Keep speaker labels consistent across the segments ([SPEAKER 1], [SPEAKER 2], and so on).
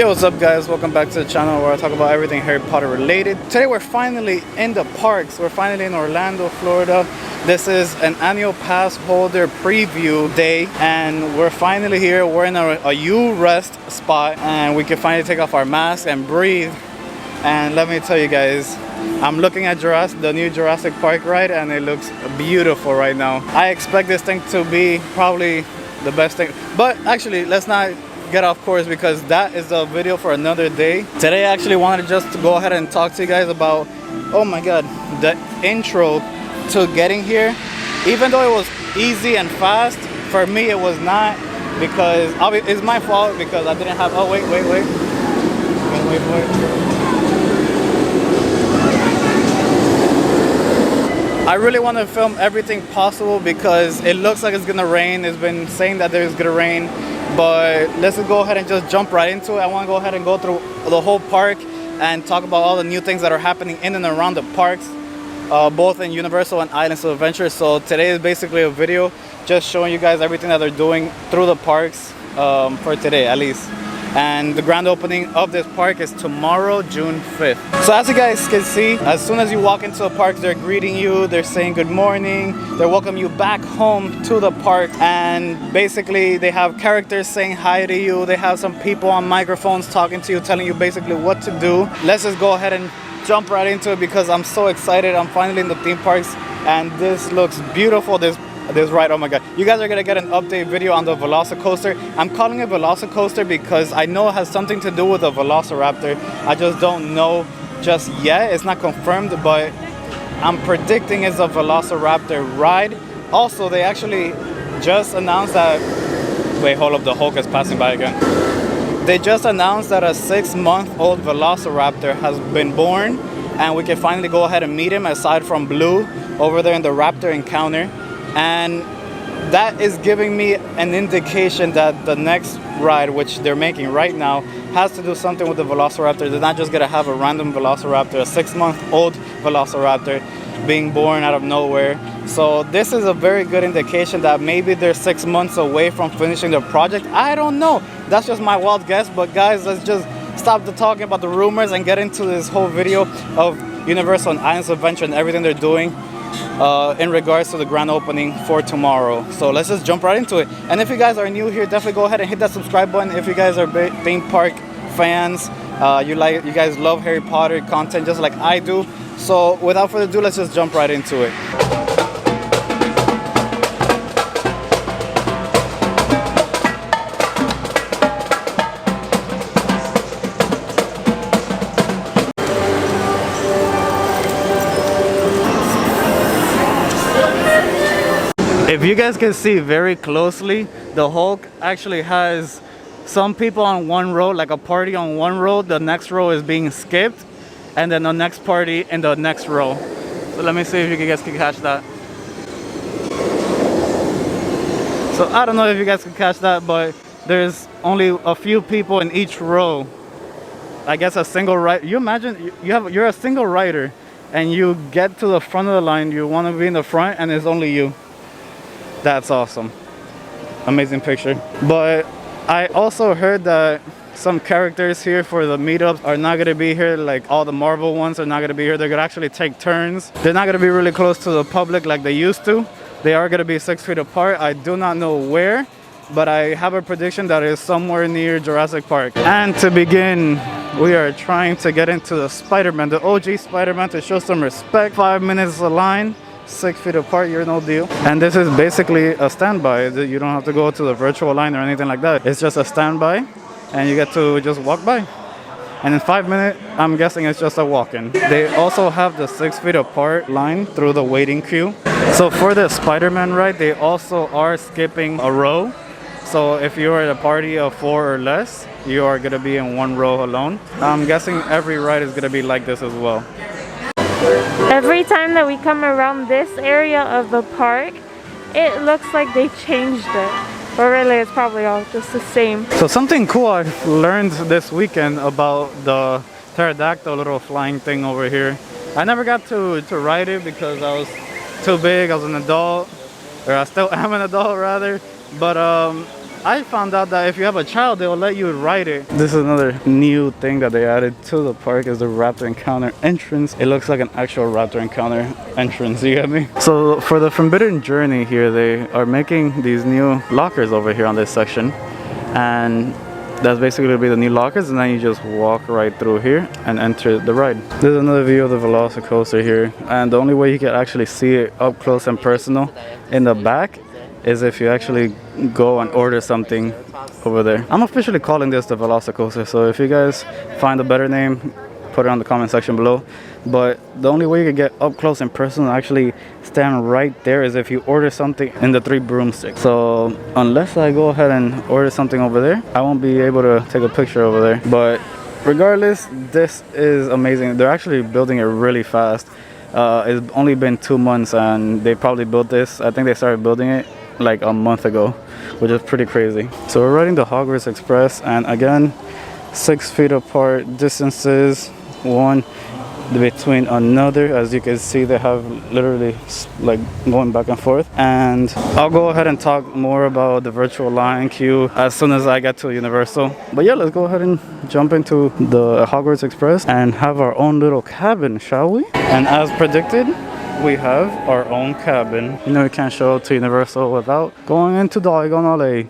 [SPEAKER 1] Yo, what's up guys? Welcome back to the channel where I talk about everything Harry Potter related. Today we're finally in the parks. We're finally in Orlando, Florida. This is an annual pass holder preview day and we're finally here. We're in a U-rest spot and we can finally take off our mask and breathe. And let me tell you guys, I'm looking at the new Jurassic Park ride and it looks beautiful right now. I expect this thing to be probably the best thing, but actually let's not get off course because that is a video for another day. Today I actually wanted just to go ahead and talk to you guys about, oh my god, the intro to getting here. Even though it was easy and fast, for me it was not, because it's my fault because I didn't have, oh wait. I really want to film everything possible because it looks like it's gonna rain. It's been saying that there's gonna rain, but let's just go ahead and just jump right into it. I want to go ahead and go through the whole park and talk about all the new things that are happening in and around the parks, both in Universal and Islands of Adventure. So today is basically a video just showing you guys everything that they're doing through the parks for today at least. And the grand opening of this park is tomorrow, June 5th. So as you guys can see, as soon as you walk into the park, they're greeting you, they're saying good morning, they're welcoming you back home to the park, and basically they have characters saying hi to you, they have some people on microphones talking to you, telling you basically what to do. Let's just go ahead and jump right into it because I'm so excited. I'm finally in the theme parks and this looks beautiful. This ride, oh my god, you guys are gonna get an update video on the Velocicoaster. I'm calling it Velocicoaster because I know it has something to do with a Velociraptor. I just don't know just yet. It's not confirmed, but I'm predicting it's a Velociraptor ride. Also, they actually just announced that, wait, hold up, the Hulk is passing by again. They just announced that a 6-month-old Velociraptor has been born and we can finally go ahead and meet him aside from Blue over there in the Raptor encounter. And that is giving me an indication that the next ride, which they're making right now, has to do something with the Velociraptor. They're not just gonna have a random Velociraptor, a 6-month-old Velociraptor being born out of nowhere. So this is a very good indication that maybe they're 6 months away from finishing the project. I don't know, that's just my wild guess. But guys, let's just stop the talking about the rumors and get into this whole video of Universal and Islands of Adventure and everything they're doing in regards to the grand opening for tomorrow. So let's just jump right into it. And if you guys are new here, definitely go ahead and hit that subscribe button. If you guys are big theme park fans, you guys love Harry Potter content just like I do. So without further ado, let's just jump right into it. If you guys can see very closely, the Hulk actually has some people on one row, like a party on one row. The next row is being skipped, and then the next party in the next row. So let me see if you guys can catch that. So I don't know if you guys can catch that, but there's only a few people in each row. I guess a single rider. You imagine you're a single rider, and you get to the front of the line. You want to be in the front, and it's only you. That's awesome. Amazing picture. But I also heard that some characters here for the meetups are not going to be here, like all the Marvel ones are not going to be here. They're going to actually take turns. They're not going to be really close to the public like they used to. They are going to be 6 feet apart. I do not know where, but I have a prediction that it's somewhere near Jurassic Park. And to begin, we are trying to get into the Spider-Man, the OG Spider-Man, to show some respect. 5 minutes a line. 6 feet apart, you're no deal. And this is basically a standby. You don't have to go to the virtual line or anything like that. It's just a standby and you get to just walk by. And in 5 minutes, I'm guessing it's just a walk-in. They also have the 6 feet apart line through the waiting queue. So for the Spider-Man ride, they also are skipping a row. So if you're at a party of 4 or less, you are gonna be in one row alone. I'm guessing every ride is gonna be like this as well.
[SPEAKER 2] Every time that we come around this area of the park, it looks like they changed it. But really, it's probably all just the same.
[SPEAKER 1] So something cool I learned this weekend about the pterodactyl little flying thing over here. I never got to ride it because I was too big. I was an adult, or I still am an adult rather. But I found out that if you have a child, they'll let you ride it. This is another new thing that they added to the park is the Raptor Encounter entrance. It looks like an actual Raptor Encounter entrance, you get me? So for the Forbidden Journey here, they are making these new lockers over here on this section. And that's basically going to be the new lockers, and then you just walk right through here and enter the ride. There's another view of the Velocicoaster here, and the only way you can actually see it up close and personal in the back is if you actually go and order something over there. I'm officially calling this the Velocicoaster, so if you guys find a better name, put it on the comment section below. But the only way you can get up close and personal and actually stand right there is if you order something in the 3 broomsticks. So unless I go ahead and order something over there, I won't be able to take a picture over there. But regardless, this is amazing. They're actually building it really fast. It's only been 2 months and they probably built this. I think they started building it like a month ago, which is pretty crazy. So we're riding the Hogwarts Express, and again, 6 feet apart distances, one between another. As you can see, they have literally like going back and forth. And I'll go ahead and talk more about the virtual line queue as soon as I get to Universal. But yeah, let's go ahead and jump into the Hogwarts Express and have our own little cabin, shall we? And as predicted, we have our own cabin. You know, we can't show up to Universal without going into Diagon Alley.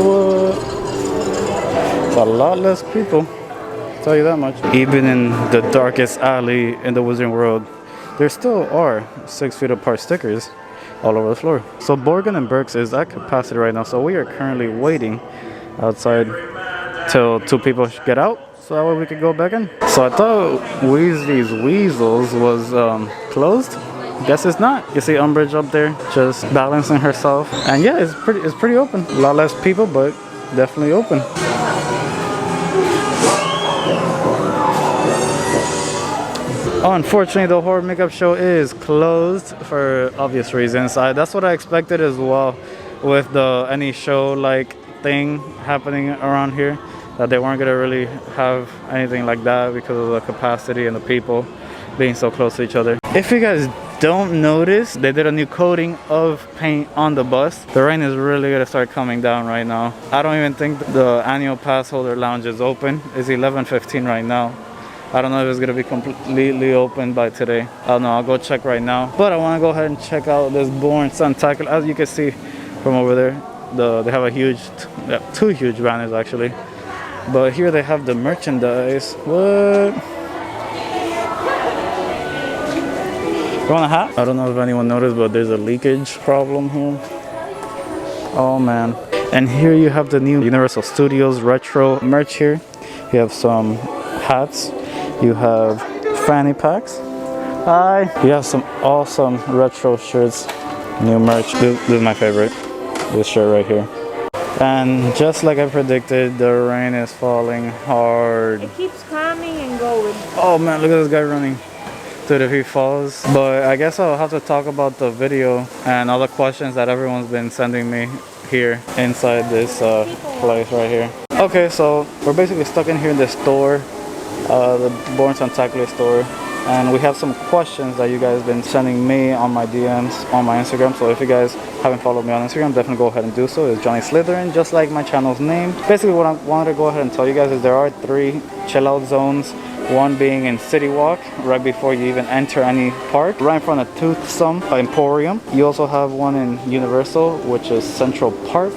[SPEAKER 1] What? It's a lot less people, I'll tell you that much. Even in the darkest alley in the Wizarding World, there still are 6 feet apart stickers all over the floor. So Borgin and Burks is at capacity right now, so we are currently waiting outside till 2 people get out, so that way we could go back in. So I thought Weasley's Weasels was closed. Guess it's not. You see Umbridge up there just balancing herself, and yeah, it's pretty open. A lot less people, but definitely open. Unfortunately, the horror makeup show is closed for obvious reasons. That's what I expected as well with any show like thing happening around here, that they weren't gonna really have anything like that because of the capacity and the people being so close to each other. If you guys don't notice, they did a new coating of paint on the bus. The rain is really gonna start coming down right now. I don't even think the annual pass holder lounge is open. It's 11:15 right now. I don't know if it's gonna be completely open by today. I don't know, I'll go check right now. But I wanna go ahead and check out this Born Suntacular. As you can see from over there, they have a 2 huge banners actually. But here they have the merchandise. What? You want a hat? I don't know if anyone noticed, but there's a leakage problem here. Oh man. And here you have the new Universal Studios retro merch here. You have some hats. You have fanny packs. Hi. You have some awesome retro shirts. New merch. This is my favorite. This shirt right here. And just like I predicted, the rain is falling hard.
[SPEAKER 2] It keeps coming and going.
[SPEAKER 1] Oh man, look at this guy running. Dude, if he falls. But I guess I'll have to talk about the video and all the questions that everyone's been sending me here inside this place right here. Okay, so we're basically stuck in here in this store, the Born Suntacular store. And we have some questions that you guys have been sending me on my DMs on my Instagram. So if you guys haven't followed me on Instagram, definitely go ahead and do so. It's Johnny Slytherin, just like my channel's name. Basically what I wanted to go ahead and tell you guys is there are 3 chill out zones. One being in City Walk, right before you even enter any park, right in front of Toothsome Emporium. You also have one in Universal, which is Central Park.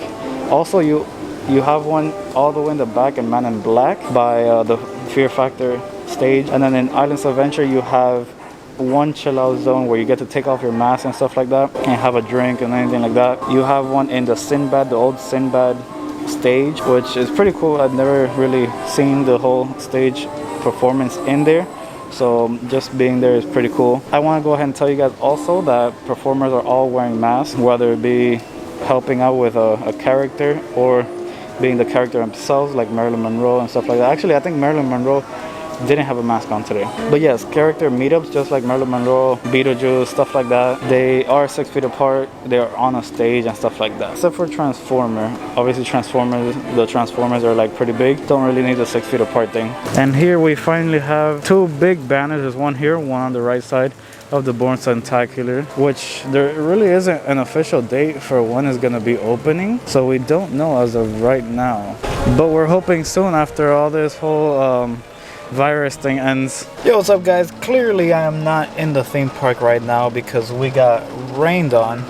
[SPEAKER 1] Also, you have one all the way in the back in Man in Black by the Fear Factor stage. And then in Islands of Adventure, you have one chill out zone where you get to take off your mask and stuff like that and have a drink and anything like that. You have one in the Sinbad, the old Sinbad stage, which is pretty cool. I've never really seen the whole stage performance in there, so just being there is pretty cool. I want to go ahead and tell you guys also that performers are all wearing masks, whether it be helping out with a character or being the character themselves, like Marilyn Monroe and stuff like that. Actually, I think Marilyn Monroe didn't have a mask on today. But yes, character meetups, just like Marilyn Monroe, Beetlejuice, stuff like that, they are 6 feet apart. They are on a stage and stuff like that. Except for Transformer. Obviously the Transformers are like pretty big. Don't really need the 6 feet apart thing. And here we finally have 2 big banners. There's one here, one on the right side, of the Born Spectacular, which there really isn't an official date for when it's gonna be opening, so we don't know as of right now. But we're hoping soon after all this whole virus thing ends. Yo, what's up guys? Clearly I am not in the theme park right now because we got rained on.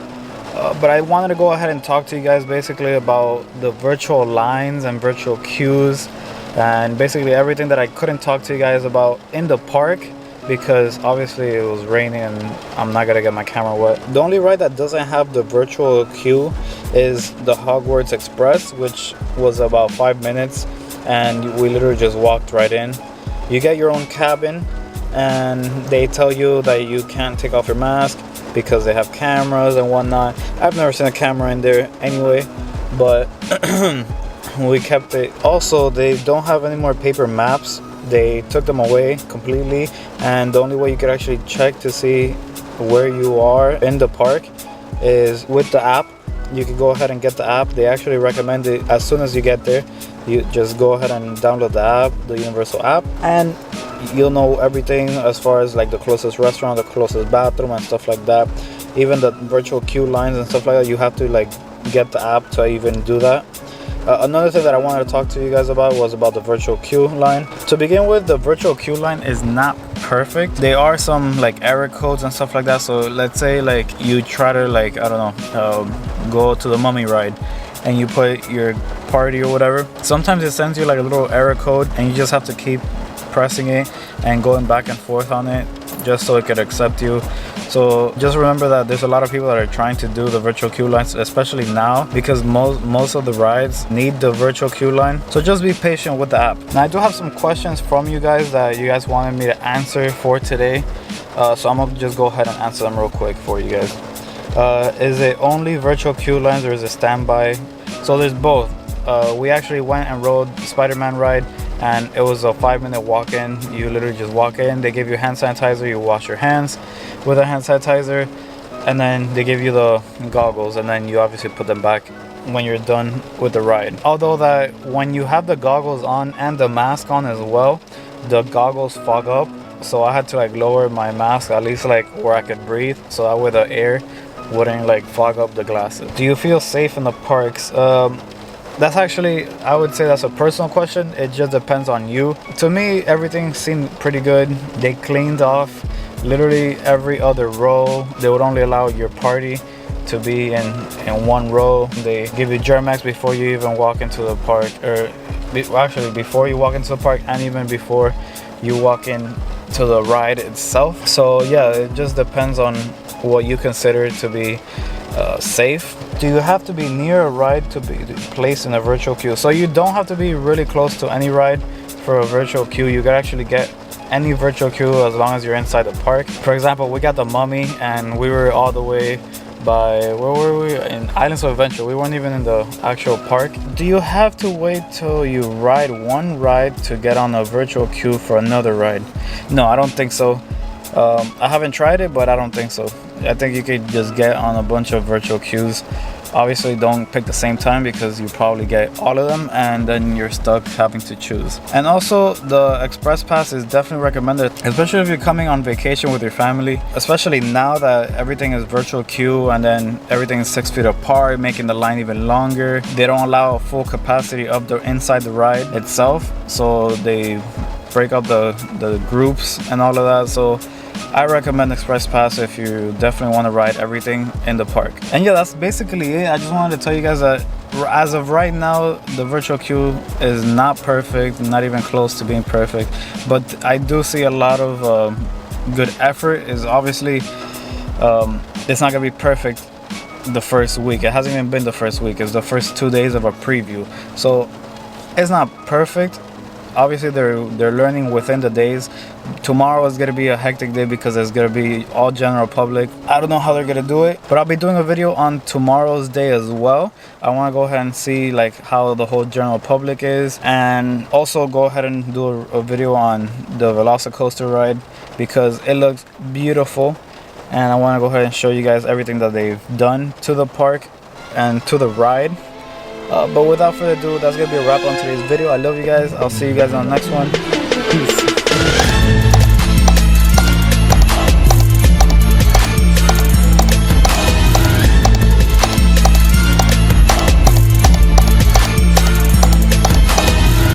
[SPEAKER 1] But I wanted to go ahead and talk to you guys basically about the virtual lines and virtual queues and basically everything that I couldn't talk to you guys about in the park because obviously it was raining and I'm not gonna get my camera wet. The only ride that doesn't have the virtual queue is the Hogwarts Express, which was about 5 minutes, and we literally just walked right in. You get your own cabin and they tell you that you can't take off your mask because they have cameras and whatnot. I've never seen a camera in there anyway, but we kept it. Also, they don't have any more paper maps. They took them away completely, and the only way you could actually check to see where you are in the park is with the app. You can go ahead and get the app. They actually recommend it as soon as you get there. You just go ahead and download the app, the Universal app, and you'll know everything as far as like the closest restaurant, the closest bathroom and stuff like that. Even the virtual queue lines and stuff like that, you have to like get the app to even do that. Another thing that I wanted to talk to you guys about was about the virtual queue line. To begin with, the virtual queue line is not perfect. There are some like error codes and stuff like that. So let's say like you try to like, I don't know, go to the Mummy ride and you put your party or whatever. Sometimes it sends you like a little error code and you just have to keep pressing it and going back and forth on it just so it could accept you. So just remember that there's a lot of people that are trying to do the virtual queue lines, especially now, because most of the rides need the virtual queue line. So just be patient with the app. Now I do have some questions from you guys that you guys wanted me to answer for today. So I'm gonna just go ahead and answer them real quick for you guys. Is it only virtual queue lines or is it standby? So there's both. We actually went and rode the Spider-Man ride, and it was a 5-minute walk-in. You literally just walk in, they give you hand sanitizer, you wash your hands with a hand sanitizer, and then they give you the goggles, and then you obviously put them back when you're done with the ride. Although that when you have the goggles on and the mask on as well, the goggles fog up, so I had to like lower my mask at least like where I could breathe, so that way the air wouldn't like fog up the glasses. Do you feel safe in the parks? That's actually, I would say that's a personal question. It just depends on you. To me, everything seemed pretty good. They cleaned off literally every other row. They would only allow your party to be in one row. They give you Germ-X before you even walk into the park, or actually before you walk into the park and even before you walk in to the ride itself. So yeah, it just depends on what you consider to be safe. Do you have to be near a ride to be placed in a virtual queue? So you don't have to be really close to any ride for a virtual queue. You can actually get any virtual queue as long as you're inside the park. For example, we got the Mummy and we were all the way by, where were we? In Islands of Adventure. We weren't even in the actual park. Do you have to wait till you ride one ride to get on a virtual queue for another ride? No, I don't think so. I haven't tried it, but I don't think so. I think you could just get on a bunch of virtual queues. Obviously don't pick the same time because you probably get all of them and then you're stuck having to choose. And also the Express Pass is definitely recommended, especially if you're coming on vacation with your family, especially now that everything is virtual queue and then everything is 6 feet apart, making the line even longer. They don't allow a full capacity of the inside the ride itself, so they break up the groups and all of that. So I recommend Express Pass if you definitely want to ride everything in the park. And yeah, that's basically it. I just wanted to tell you guys that as of right now, the virtual queue is not perfect, not even close to being perfect. But I do see a lot of good effort. Is obviously it's not gonna be perfect the first week. It hasn't even been the first week. It's the first 2 days of a preview, so it's not perfect. Obviously they're learning within the days. Tomorrow is gonna be a hectic day because it's gonna be all general public. I don't know how they're gonna do it, but I'll be doing a video on tomorrow's day as well. I want to go ahead and see like how the whole general public is, and also go ahead and do a video on the Velocicoaster ride because it looks beautiful, and I want to go ahead and show you guys everything that they've done to the park and to the ride. But without further ado, that's gonna be a wrap on today's video. I love you guys. I'll see you guys on the next one.